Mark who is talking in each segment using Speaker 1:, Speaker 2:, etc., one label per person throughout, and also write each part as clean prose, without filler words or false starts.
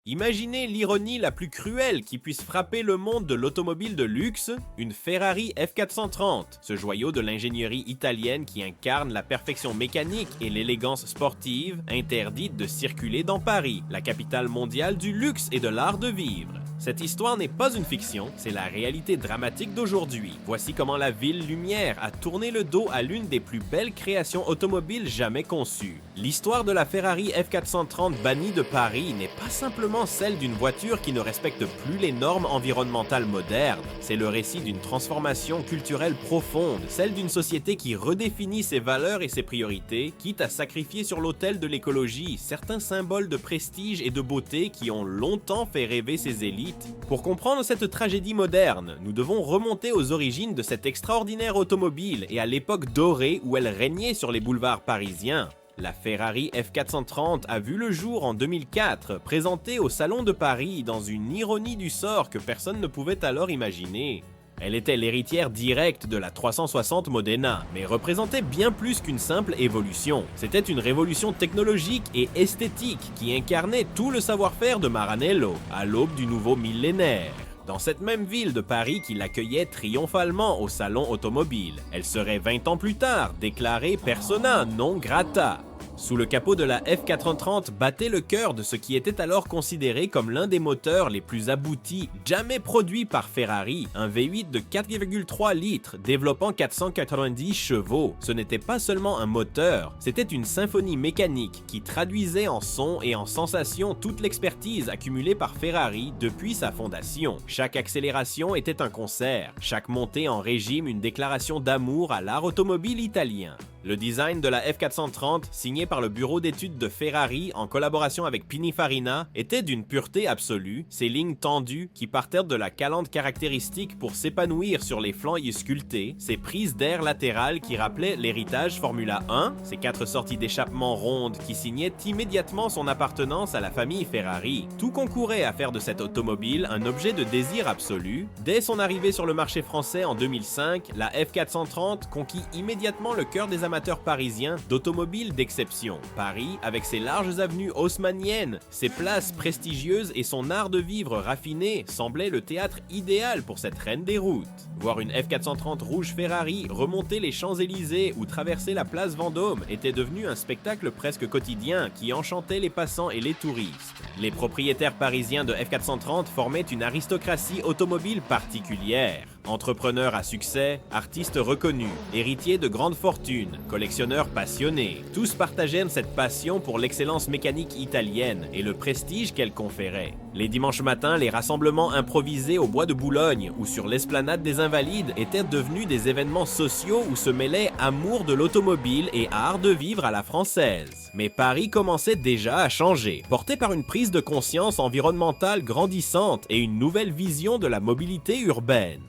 Speaker 1: Imaginez l'ironie la plus cruelle qui puisse frapper le monde de l'automobile de luxe, une Ferrari F430, ce joyau de l'ingénierie italienne qui incarne la perfection mécanique et l'élégance sportive, interdite de circuler dans Paris, la capitale mondiale du luxe et de l'art de vivre. Cette histoire n'est pas une fiction, c'est la réalité dramatique d'aujourd'hui. Voici comment la ville lumière a tourné le dos à l'une des plus belles créations automobiles jamais conçues. L'histoire de la Ferrari F430 bannie de Paris n'est pas simplement celle d'une voiture qui ne respecte plus les normes environnementales modernes. C'est le récit d'une transformation culturelle profonde, celle d'une société qui redéfinit ses valeurs et ses priorités, quitte à sacrifier sur l'autel de l'écologie certains symboles de prestige et de beauté qui ont longtemps fait rêver ses élites. Pour comprendre cette tragédie moderne, nous devons remonter aux origines de cette extraordinaire automobile et à l'époque dorée où elle régnait sur les boulevards parisiens. La Ferrari F430 a vu le jour en 2004, présentée au Salon de Paris dans une ironie du sort que personne ne pouvait alors imaginer. Elle était l'héritière directe de la 360 Modena, mais représentait bien plus qu'une simple évolution. C'était une révolution technologique et esthétique qui incarnait tout le savoir-faire de Maranello, à l'aube du nouveau millénaire. Dans cette même ville de Paris qui l'accueillait triomphalement au salon automobile, elle serait 20 ans plus tard déclarée persona non grata. Sous le capot de la F430 battait le cœur de ce qui était alors considéré comme l'un des moteurs les plus aboutis jamais produits par Ferrari, un V8 de 4,3 litres développant 490 chevaux. Ce n'était pas seulement un moteur, c'était une symphonie mécanique qui traduisait en son et en sensation toute l'expertise accumulée par Ferrari depuis sa fondation. Chaque accélération était un concert, chaque montée en régime une déclaration d'amour à l'art automobile italien. Le design de la F430, signé par le bureau d'études de Ferrari en collaboration avec Pininfarina, était d'une pureté absolue, ses lignes tendues qui partirent de la calandre caractéristique pour s'épanouir sur les flancs y sculptés, ses prises d'air latérales qui rappelaient l'héritage Formula 1, ses 4 sorties d'échappement rondes qui signaient immédiatement son appartenance à la famille Ferrari. Tout concourait à faire de cette automobile un objet de désir absolu. Dès son arrivée sur le marché français en 2005, la F430 conquit immédiatement le cœur des amateurs parisiens d'automobiles d'exception. Paris, avec ses larges avenues haussmanniennes, ses places prestigieuses et son art de vivre raffiné, semblait le théâtre idéal pour cette reine des routes. Voir une F430 rouge Ferrari remonter les Champs-Élysées ou traverser la place Vendôme était devenu un spectacle presque quotidien qui enchantait les passants et les touristes. Les propriétaires parisiens de F430 formaient une aristocratie automobile particulière. Entrepreneurs à succès, artistes reconnus, héritiers de grandes fortunes, collectionneurs passionnés, tous partageaient cette passion pour l'excellence mécanique italienne et le prestige qu'elle conférait. Les dimanches matins, les rassemblements improvisés au bois de Boulogne ou sur l'esplanade des Invalides étaient devenus des événements sociaux où se mêlaient amour de l'automobile et art de vivre à la française. Mais Paris commençait déjà à changer, porté par une prise de conscience environnementale grandissante et une nouvelle vision de la mobilité urbaine.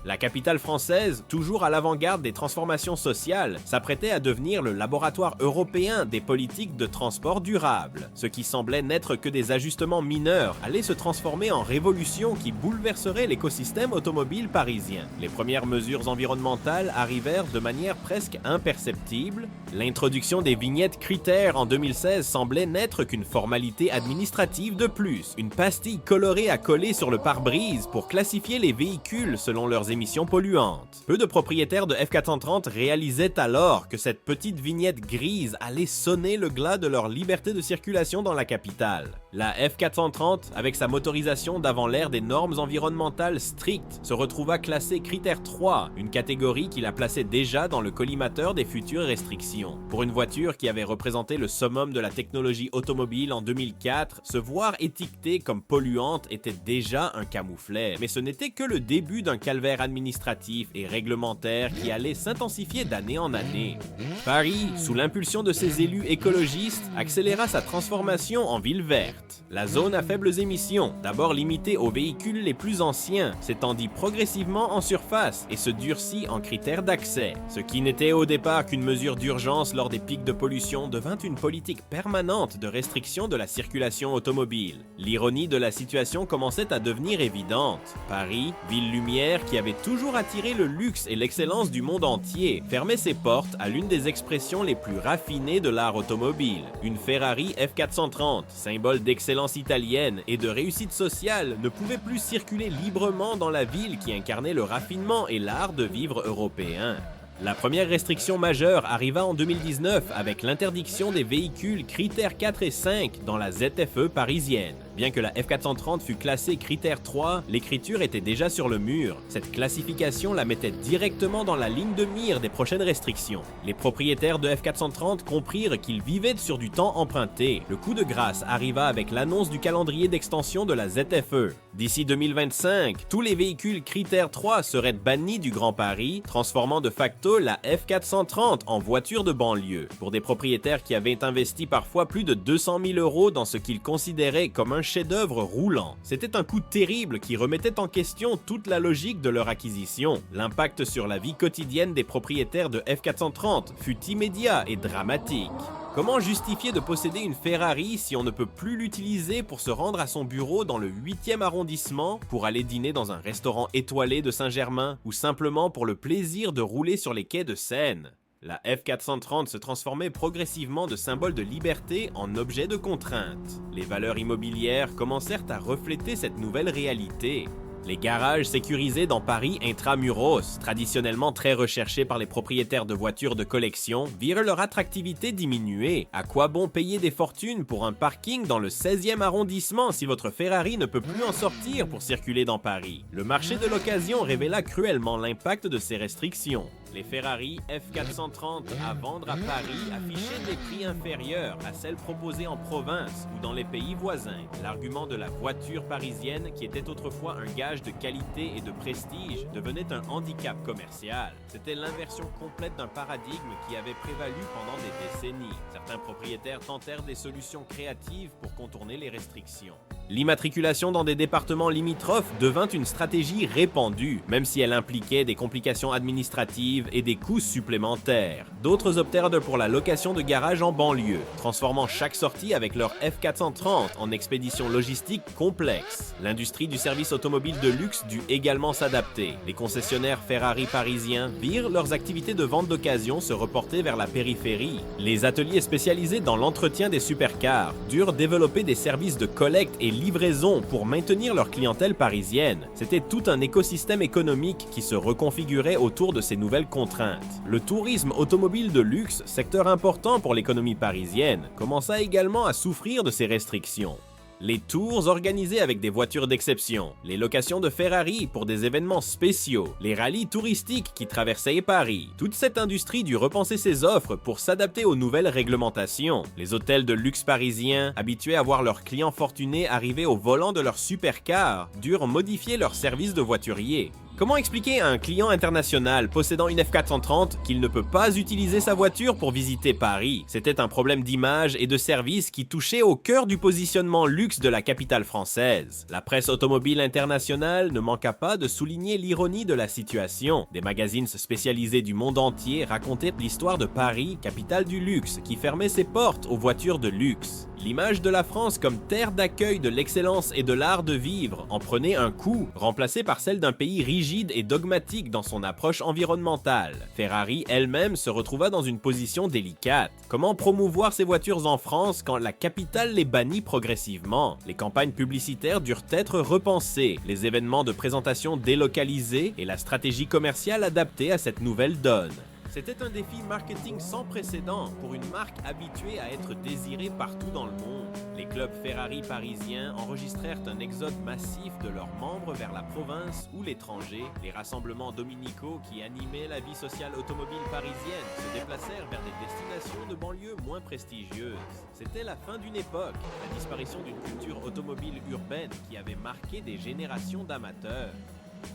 Speaker 1: La capitale française, toujours à l'avant-garde des transformations sociales, s'apprêtait à devenir le laboratoire européen des politiques de transport durable. Ce qui semblait n'être que des ajustements mineurs allait se transformer en révolution qui bouleverserait l'écosystème automobile parisien. Les premières mesures environnementales arrivèrent de manière presque imperceptible. L'introduction des vignettes critères en 2016 semblait n'être qu'une formalité administrative de plus, une pastille colorée à coller sur le pare-brise pour classifier les véhicules selon leurs émissions polluantes. Peu de propriétaires de F430 réalisaient alors que cette petite vignette grise allait sonner le glas de leur liberté de circulation dans la capitale. La F430, avec sa motorisation d'avant l'ère des normes environnementales strictes, se retrouva classée critère 3, une catégorie qui la plaçait déjà dans le collimateur des futures restrictions. Pour une voiture qui avait représenté le summum de la technologie automobile en 2004, se voir étiquetée comme polluante était déjà un camouflet. Mais ce n'était que le début d'un calvaire administratif et réglementaire qui allait s'intensifier d'année en année. Paris, sous l'impulsion de ses élus écologistes, accéléra sa transformation en ville verte. La zone à faibles émissions, d'abord limitée aux véhicules les plus anciens, s'étendit progressivement en surface et se durcit en critères d'accès. Ce qui n'était au départ qu'une mesure d'urgence lors des pics de pollution devint une politique permanente de restriction de la circulation automobile. L'ironie de la situation commençait à devenir évidente. Paris, ville lumière qui avait toujours attiré le luxe et l'excellence du monde entier, fermait ses portes à l'une des expressions les plus raffinées de l'art automobile. Une Ferrari F430, symbole d'excellence italienne et de réussite sociale, ne pouvait plus circuler librement dans la ville qui incarnait le raffinement et l'art de vivre européen. La première restriction majeure arriva en 2019 avec l'interdiction des véhicules critères 4 et 5 dans la ZFE parisienne. Bien que la F430 fût classée critère 3, l'écriture était déjà sur le mur. Cette classification la mettait directement dans la ligne de mire des prochaines restrictions. Les propriétaires de F430 comprirent qu'ils vivaient sur du temps emprunté. Le coup de grâce arriva avec l'annonce du calendrier d'extension de la ZFE. D'ici 2025, tous les véhicules critère 3 seraient bannis du Grand Paris, transformant de facto la F430 en voiture de banlieue. Pour des propriétaires qui avaient investi parfois plus de 200 000 € dans ce qu'ils considéraient comme un chef-d'œuvre roulant. C'était un coup terrible qui remettait en question toute la logique de leur acquisition. L'impact sur la vie quotidienne des propriétaires de F430 fut immédiat et dramatique. Comment justifier de posséder une Ferrari si on ne peut plus l'utiliser pour se rendre à son bureau dans le 8e arrondissement, pour aller dîner dans un restaurant étoilé de Saint-Germain ou simplement pour le plaisir de rouler sur les quais de Seine? La F430 se transformait progressivement de symbole de liberté en objet de contrainte. Les valeurs immobilières commencèrent à refléter cette nouvelle réalité. Les garages sécurisés dans Paris intramuros, traditionnellement très recherchés par les propriétaires de voitures de collection, virent leur attractivité diminuer. À quoi bon payer des fortunes pour un parking dans le 16e arrondissement si votre Ferrari ne peut plus en sortir pour circuler dans Paris? Le marché de l'occasion révéla cruellement l'impact de ces restrictions. Les Ferrari F430 à vendre à Paris affichaient des prix inférieurs à celles proposées en province ou dans les pays voisins. L'argument de la voiture parisienne, qui était autrefois un gage de qualité et de prestige, devenait un handicap commercial. C'était l'inversion complète d'un paradigme qui avait prévalu pendant des décennies. Certains propriétaires tentèrent des solutions créatives pour contourner les restrictions. L'immatriculation dans des départements limitrophes devint une stratégie répandue, même si elle impliquait des complications administratives et des coûts supplémentaires. D'autres optèrent pour la location de garages en banlieue, transformant chaque sortie avec leur F430 en expédition logistique complexe. L'industrie du service automobile de luxe dut également s'adapter. Les concessionnaires Ferrari parisiens virent leurs activités de vente d'occasion se reporter vers la périphérie. Les ateliers spécialisés dans l'entretien des supercars durent développer des services de collecte et livraison pour maintenir leur clientèle parisienne. C'était tout un écosystème économique qui se reconfigurait autour de ces nouvelles contraintes. Le tourisme automobile de luxe, secteur important pour l'économie parisienne, commença également à souffrir de ces restrictions. Les tours organisés avec des voitures d'exception, les locations de Ferrari pour des événements spéciaux, les rallyes touristiques qui traversaient Paris. Toute cette industrie dut repenser ses offres pour s'adapter aux nouvelles réglementations. Les hôtels de luxe parisiens, habitués à voir leurs clients fortunés arriver au volant de leurs supercars, durent modifier leurs services de voiturier. Comment expliquer à un client international possédant une F430 qu'il ne peut pas utiliser sa voiture pour visiter Paris? C'était un problème d'image et de service qui touchait au cœur du positionnement luxe de la capitale française. La presse automobile internationale ne manqua pas de souligner l'ironie de la situation. Des magazines spécialisés du monde entier racontaient l'histoire de Paris, capitale du luxe, qui fermait ses portes aux voitures de luxe. L'image de la France comme terre d'accueil de l'excellence et de l'art de vivre en prenait un coup, remplacée par celle d'un pays rigide et dogmatique dans son approche environnementale. Ferrari elle-même se retrouva dans une position délicate. Comment promouvoir ses voitures en France quand la capitale les bannit progressivement? Les campagnes publicitaires durent être repensées, les événements de présentation délocalisés et la stratégie commerciale adaptée à cette nouvelle donne. C'était un défi marketing sans précédent pour une marque habituée à être désirée partout dans le monde. Les clubs Ferrari parisiens enregistrèrent un exode massif de leurs membres vers la province ou l'étranger. Les rassemblements dominicaux qui animaient la vie sociale automobile parisienne se déplacèrent vers des destinations de banlieues moins prestigieuses. C'était la fin d'une époque, la disparition d'une culture automobile urbaine qui avait marqué des générations d'amateurs.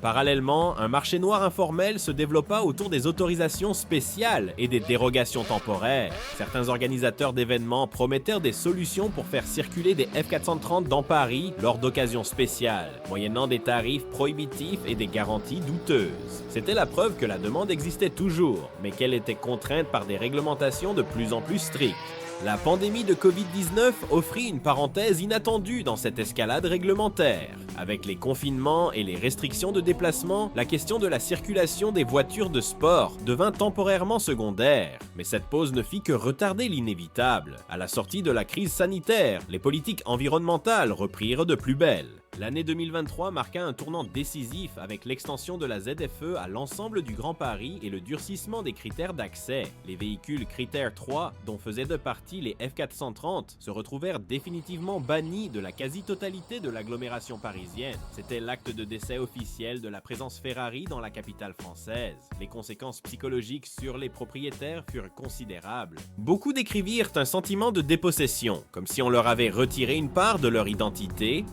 Speaker 1: Parallèlement, un marché noir informel se développa autour des autorisations spéciales et des dérogations temporaires. Certains organisateurs d'événements promettèrent des solutions pour faire circuler des F430 dans Paris lors d'occasions spéciales, moyennant des tarifs prohibitifs et des garanties douteuses. C'était la preuve que la demande existait toujours, mais qu'elle était contrainte par des réglementations de plus en plus strictes. La pandémie de Covid-19 offrit une parenthèse inattendue dans cette escalade réglementaire. Avec les confinements et les restrictions de déplacement, la question de la circulation des voitures de sport devint temporairement secondaire. Mais cette pause ne fit que retarder l'inévitable. À la sortie de la crise sanitaire, les politiques environnementales reprirent de plus belle. L'année 2023 marqua un tournant décisif avec l'extension de la ZFE à l'ensemble du Grand Paris et le durcissement des critères d'accès. Les véhicules Critère 3, dont faisaient de partie les F430, se retrouvèrent définitivement bannis de la quasi-totalité de l'agglomération parisienne. C'était l'acte de décès officiel de la présence Ferrari dans la capitale française. Les conséquences psychologiques sur les propriétaires furent considérables. Beaucoup décrivirent un sentiment de dépossession, comme si on leur avait retiré une part de leur identité.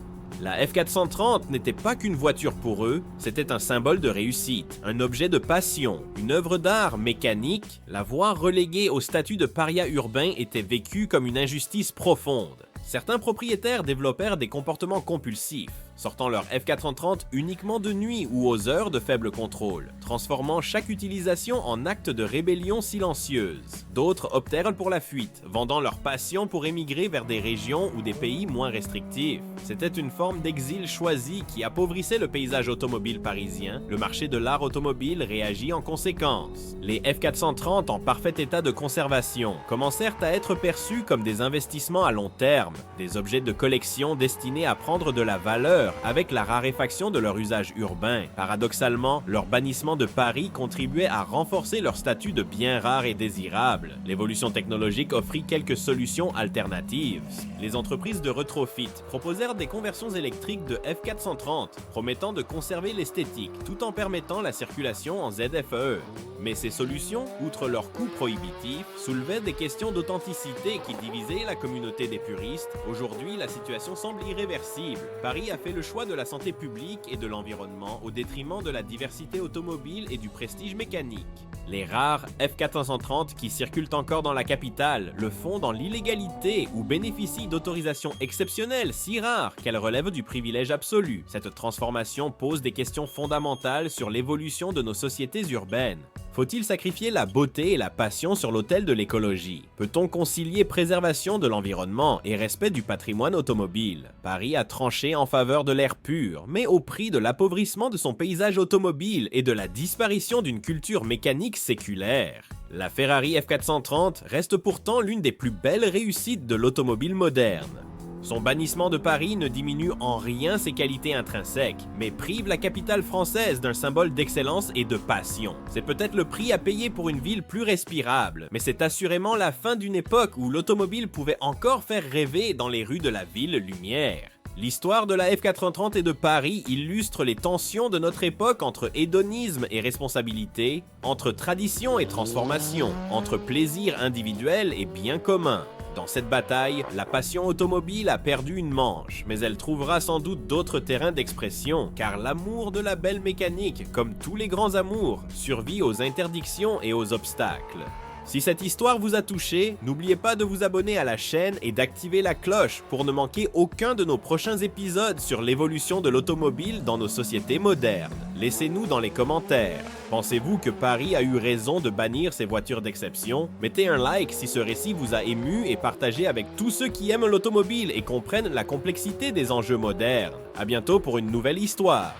Speaker 1: La F430 n'était pas qu'une voiture pour eux, c'était un symbole de réussite, un objet de passion, une œuvre d'art mécanique. La voir reléguée au statut de paria urbain était vécue comme une injustice profonde. Certains propriétaires développèrent des comportements compulsifs, sortant leur F430 uniquement de nuit ou aux heures de faible contrôle, transformant chaque utilisation en acte de rébellion silencieuse. D'autres optèrent pour la fuite, vendant leur passion pour émigrer vers des régions ou des pays moins restrictifs. C'était une forme d'exil choisi qui appauvrissait le paysage automobile parisien. Le marché de l'art automobile réagit en conséquence. Les F430 en parfait état de conservation commencèrent à être perçus comme des investissements à long terme, des objets de collection destinés à prendre de la valeur avec la raréfaction de leur usage urbain. Paradoxalement, leur bannissement de Paris contribuait à renforcer leur statut de bien rare et désirable. L'évolution technologique offrit quelques solutions alternatives. Les entreprises de retrofit proposèrent des conversions électriques de F430, promettant de conserver l'esthétique tout en permettant la circulation en ZFE. Mais ces solutions, outre leur coût prohibitif, soulevaient des questions d'authenticité qui divisaient la communauté des puristes. Aujourd'hui, la situation semble irréversible. Paris a fait le choix de la santé publique et de l'environnement au détriment de la diversité automobile et du prestige mécanique. Les rares F430 qui circulent encore dans la capitale le font dans l'illégalité ou bénéficient d'autorisations exceptionnelles si rares qu'elles relèvent du privilège absolu. Cette transformation pose des questions fondamentales sur l'évolution de nos sociétés urbaines. Faut-il sacrifier la beauté et la passion sur l'autel de l'écologie? Peut-on concilier préservation de l'environnement et respect du patrimoine automobile? Paris a tranché en faveur de l'air pur, mais au prix de l'appauvrissement de son paysage automobile et de la disparition d'une culture mécanique séculaire. La Ferrari F430 reste pourtant l'une des plus belles réussites de l'automobile moderne. Son bannissement de Paris ne diminue en rien ses qualités intrinsèques, mais prive la capitale française d'un symbole d'excellence et de passion. C'est peut-être le prix à payer pour une ville plus respirable, mais c'est assurément la fin d'une époque où l'automobile pouvait encore faire rêver dans les rues de la ville lumière. L'histoire de la F430 et de Paris illustre les tensions de notre époque entre hédonisme et responsabilité, entre tradition et transformation, entre plaisir individuel et bien commun. Dans cette bataille, la passion automobile a perdu une manche, mais elle trouvera sans doute d'autres terrains d'expression, car l'amour de la belle mécanique, comme tous les grands amours, survit aux interdictions et aux obstacles. Si cette histoire vous a touché, n'oubliez pas de vous abonner à la chaîne et d'activer la cloche pour ne manquer aucun de nos prochains épisodes sur l'évolution de l'automobile dans nos sociétés modernes. Laissez-nous dans les commentaires. Pensez-vous que Paris a eu raison de bannir ces voitures d'exception? Mettez un like si ce récit vous a ému et partagez avec tous ceux qui aiment l'automobile et comprennent la complexité des enjeux modernes. À bientôt pour une nouvelle histoire.